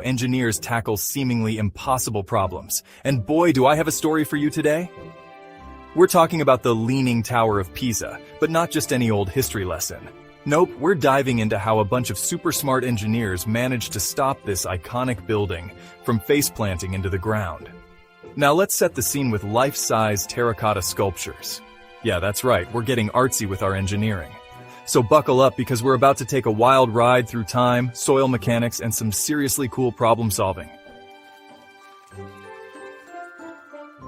Engineers tackle seemingly impossible problems. And boy, do I have a story for you today. We're talking about the Leaning Tower of Pisa, but not just any old history lesson. Nope, we're diving into how a bunch of super smart engineers managed to stop this iconic building from face-planting into the ground. Now let's set the scene with life-size terracotta sculptures. Yeah, that's right, we're getting artsy with our engineering. So buckle up because we're about to take a wild ride through time, soil mechanics, and some seriously cool problem solving.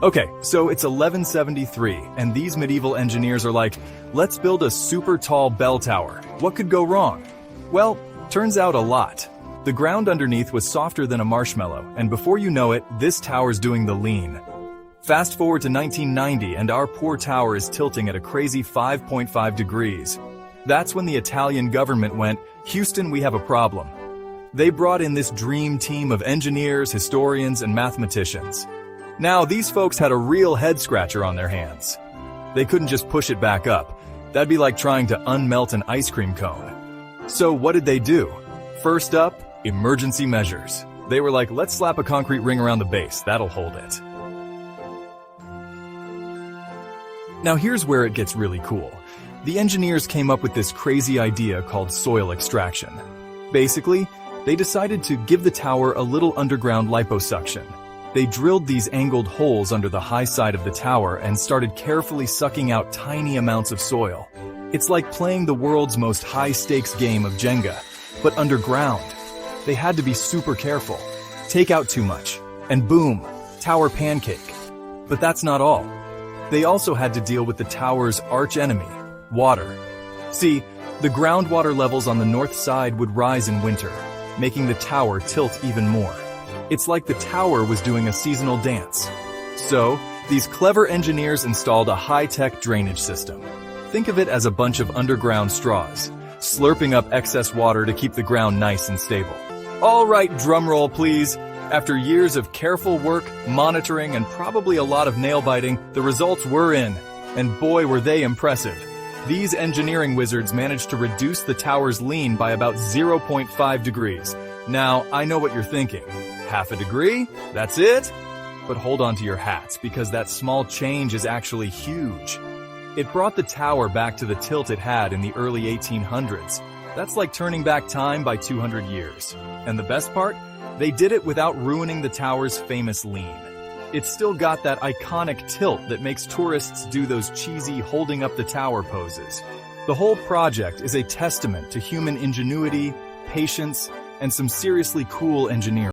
Okay, so it's 1173, and these medieval engineers are like, let's build a super tall bell tower. What could go wrong? Well, turns out a lot. The ground underneath was softer than a marshmallow, and before you know it, this tower's doing the lean. Fast forward to 1990, and our poor tower is tilting at a crazy 5.5 degrees. That's when the Italian government went, Houston, we have a problem. They brought in this dream team of engineers, historians, and mathematicians. Now, these folks had a real head-scratcher on their hands. They couldn't just push it back up. That'd be like trying to unmelt an ice cream cone. So what did they do? First up, emergency measures. They were like, let's slap a concrete ring around the base. That'll hold it. Now here's where it gets really cool. The engineers came up with this crazy idea called soil extraction. Basically, they decided to give the tower a little underground liposuction. They drilled these angled holes under the high side of the tower and started carefully sucking out tiny amounts of soil. It's like playing the world's most high-stakes game of Jenga, but underground. They had to be super careful. Take out too much, and boom, tower pancake. But that's not all. They also had to deal with the tower's arch-enemy, water. See, the groundwater levels on the north side would rise in winter, making the tower tilt even more. It's like the tower was doing a seasonal dance. So, these clever engineers installed a high-tech drainage system. Think of it as a bunch of underground straws, slurping up excess water to keep the ground nice and stable. All right, drumroll please. After years of careful work, monitoring, and probably a lot of nail-biting, the results were in. And boy, were they impressive. These engineering wizards managed to reduce the tower's lean by about 0.5 degrees. Now, I know what you're thinking. Half a degree? That's it? But hold on to your hats, because that small change is actually huge. It brought the tower back to the tilt it had in the early 1800s. That's like turning back time by 200 years. And the best part? They did it without ruining the tower's famous lean. It's still got that iconic tilt that makes tourists do those cheesy holding up the tower poses. The whole project is a testament to human ingenuity, patience, and some seriously cool engineering.